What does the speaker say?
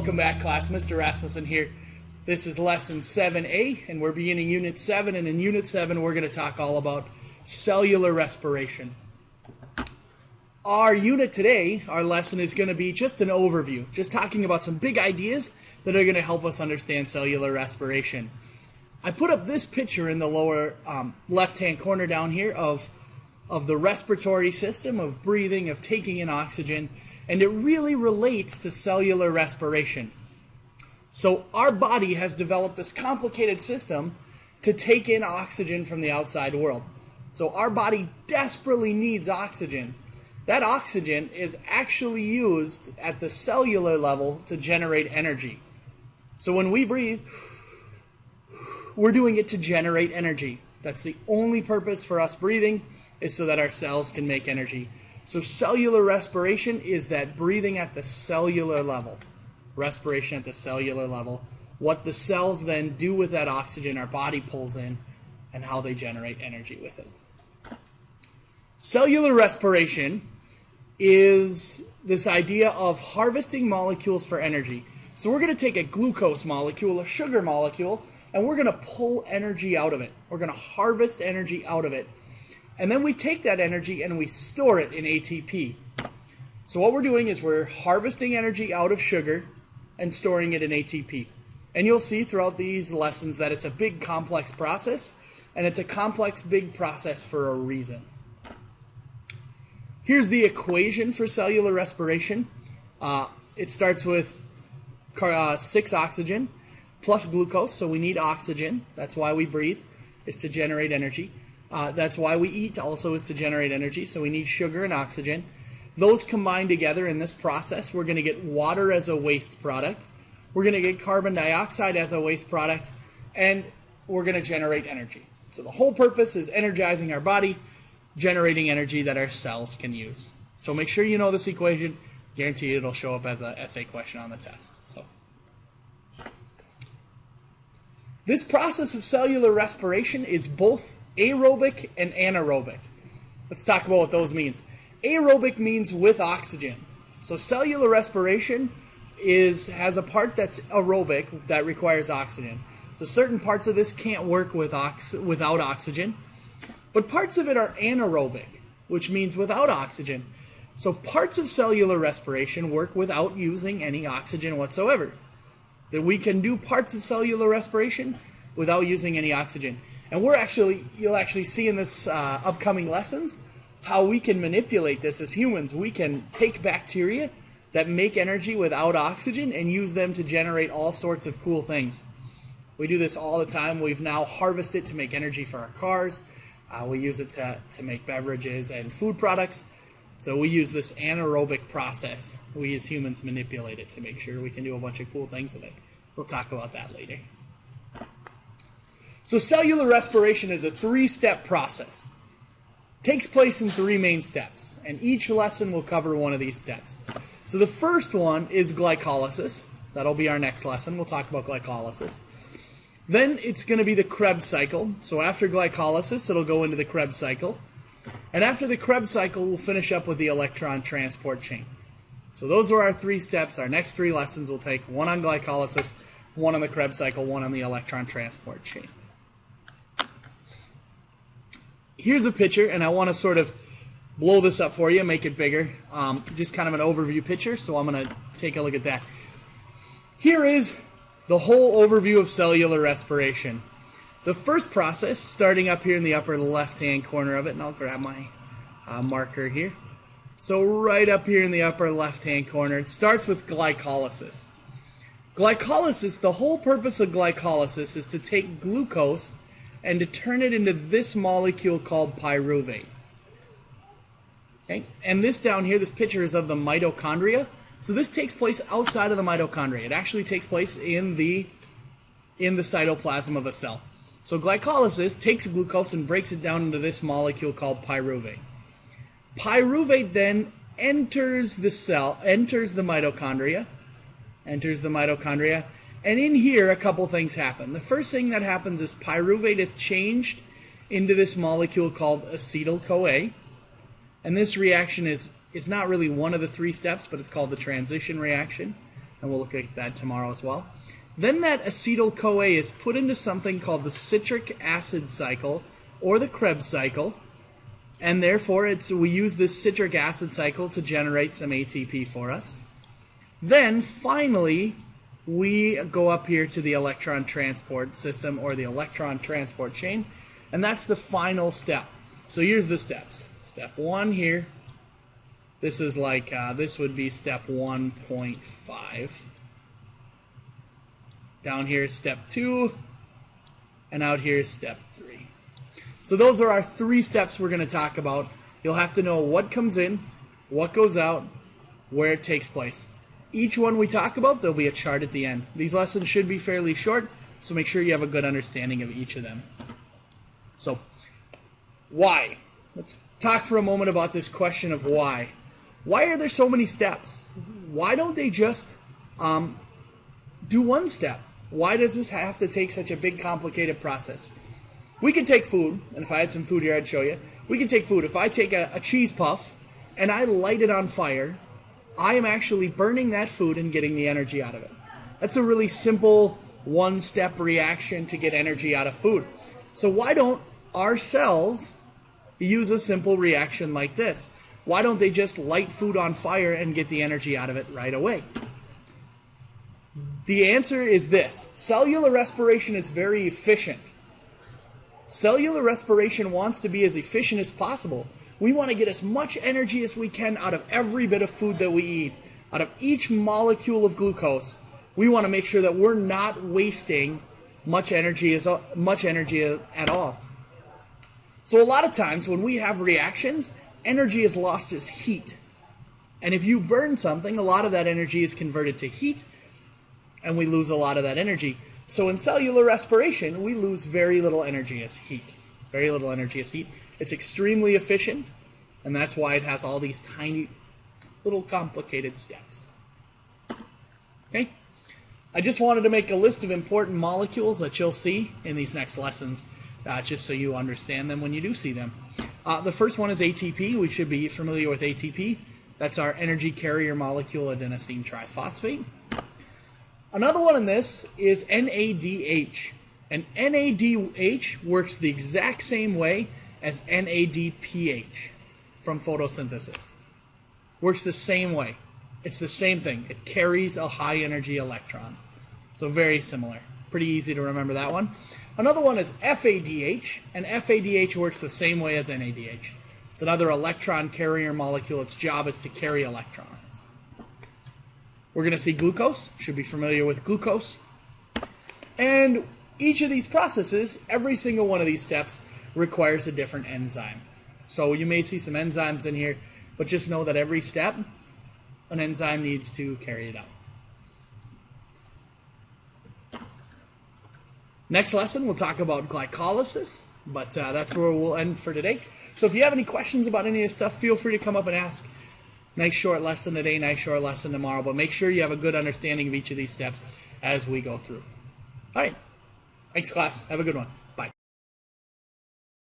Welcome back, class. Mr. Rasmussen here. This is lesson 7A, and we're beginning Unit 7, and in Unit 7 we're going to talk all about cellular respiration. Our unit today, our lesson is going to be just an overview, just talking about some big ideas that are going to help us understand cellular respiration. I put up this picture in the lower left-hand corner down here of the respiratory system, of breathing, of taking in oxygen, and it really relates to cellular respiration. So our body has developed this complicated system to take in oxygen from the outside world. So our body desperately needs oxygen. That oxygen is actually used at the cellular level to generate energy. So when we breathe, we're doing it to generate energy. That's the only purpose for us breathing, is so that our cells can make energy. So cellular respiration is that breathing at the cellular level. Respiration at the cellular level. What the cells then do with that oxygen our body pulls in, and how they generate energy with it. Cellular respiration is this idea of harvesting molecules for energy. So we're going to take a glucose molecule, a sugar molecule, and we're going to pull energy out of it. We're going to harvest energy out of it. And then we take that energy and we store it in ATP. So what we're doing is we're harvesting energy out of sugar and storing it in ATP. And you'll see throughout these lessons that it's a big complex process, and it's a complex big process for a reason. Here's the equation for cellular respiration. It starts with 6 oxygen plus glucose, so we need oxygen. That's why we breathe, is to generate energy. That's why we eat, also, is to generate energy, so we need sugar and oxygen. Those combined together in this process, we're going to get water as a waste product. We're going to get carbon dioxide as a waste product, and we're going to generate energy. So the whole purpose is energizing our body, generating energy that our cells can use. So make sure you know this equation. Guarantee it'll show up as an essay question on the test. So this process of cellular respiration is both aerobic and anaerobic. Let's talk about what those means. Aerobic means with oxygen. So cellular respiration has a part that's aerobic, that requires oxygen. So certain parts of this can't work without oxygen. But parts of it are anaerobic, which means without oxygen. So parts of cellular respiration work without using any oxygen whatsoever. That we can do parts of cellular respiration without using any oxygen. And you'll actually see in this upcoming lessons how we can manipulate this as humans. We can take bacteria that make energy without oxygen and use them to generate all sorts of cool things. We do this all the time. We've now harvested it to make energy for our cars. We use it to make beverages and food products. So we use this anaerobic process. We as humans manipulate it to make sure we can do a bunch of cool things with it. We'll talk about that later. So cellular respiration is a 3-step process. It takes place in 3 main steps, and each lesson will cover one of these steps. So the first one is glycolysis. That'll be our next lesson. We'll talk about glycolysis. Then it's going to be the Krebs cycle. So after glycolysis, it'll go into the Krebs cycle. And after the Krebs cycle, we'll finish up with the electron transport chain. So those are our 3 steps. Our next 3 lessons will take one on glycolysis, one on the Krebs cycle, one on the electron transport chain. Here's a picture, and I want to sort of blow this up for you, make it bigger. Just kind of an overview picture, so I'm going to take a look at that. Here is the whole overview of cellular respiration. The first process, starting up here in the upper left-hand corner of it, and I'll grab my marker here. So right up here in the upper left-hand corner, it starts with glycolysis. Glycolysis, the whole purpose of glycolysis is to take glucose and to turn it into this molecule called pyruvate. Okay? And this down here, this picture is of the mitochondria. So this takes place outside of the mitochondria. It actually takes place in the cytoplasm of a cell. So glycolysis takes glucose and breaks it down into this molecule called pyruvate. Pyruvate then enters the mitochondria, and in here a couple things happen. The first thing that happens is pyruvate is changed into this molecule called acetyl-CoA, and this reaction is not really one of the 3 steps, but it's called the transition reaction. and we'll look at that tomorrow as well. Then that acetyl-CoA is put into something called the citric acid cycle, or the Krebs cycle, and therefore we use this citric acid cycle to generate some ATP for us. Then, finally, we go up here to the electron transport system, or the electron transport chain, and that's the final step. So here's the steps. Step 1 here. This is like, this would be step 1.5. Down here is step 2, and out here is step 3. So those are our 3 steps we're going to talk about. You'll have to know what comes in, what goes out, where it takes place. Each one we talk about, there'll be a chart at the end. These lessons should be fairly short, so make sure you have a good understanding of each of them. So, why? Let's talk for a moment about this question of why. Why are there so many steps? Why don't they just do one step? Why does this have to take such a big, complicated process? We can take food, and if I had some food here, I'd show you. We can take food. If I take a cheese puff and I light it on fire, I am actually burning that food and getting the energy out of it. That's a really simple one-step reaction to get energy out of food. So why don't our cells use a simple reaction like this? Why don't they just light food on fire and get the energy out of it right away? The answer is this. Cellular respiration is very efficient. Cellular respiration wants to be as efficient as possible. We want to get as much energy as we can out of every bit of food that we eat. Out of each molecule of glucose, we want to make sure that we're not wasting much energy at all. So a lot of times when we have reactions, energy is lost as heat. And if you burn something, a lot of that energy is converted to heat, and we lose a lot of that energy. So in cellular respiration, we lose very little energy as heat. Very little energy as heat. It's extremely efficient, and that's why it has all these tiny, little complicated steps. Okay? I just wanted to make a list of important molecules that you'll see in these next lessons, just so you understand them when you do see them. The first one is ATP. We should be familiar with ATP. That's our energy carrier molecule, adenosine triphosphate. Another one in this is NADH. And NADH works the exact same way as NADPH from photosynthesis. Works the same way. It's the same thing. It carries a high energy electrons. So very similar. Pretty easy to remember that one. Another one is FADH, and FADH works the same way as NADH. It's another electron carrier molecule. Its job is to carry electrons. We're going to see glucose. Should be familiar with glucose. And each of these processes, every single one of these steps, requires a different enzyme. So you may see some enzymes in here, but just know that every step, an enzyme needs to carry it out. Next lesson, we'll talk about glycolysis, but that's where we'll end for today. So if you have any questions about any of this stuff, feel free to come up and ask. Nice short lesson today, nice short lesson tomorrow, but make sure you have a good understanding of each of these steps as we go through. All right. Thanks, class. Have a good one.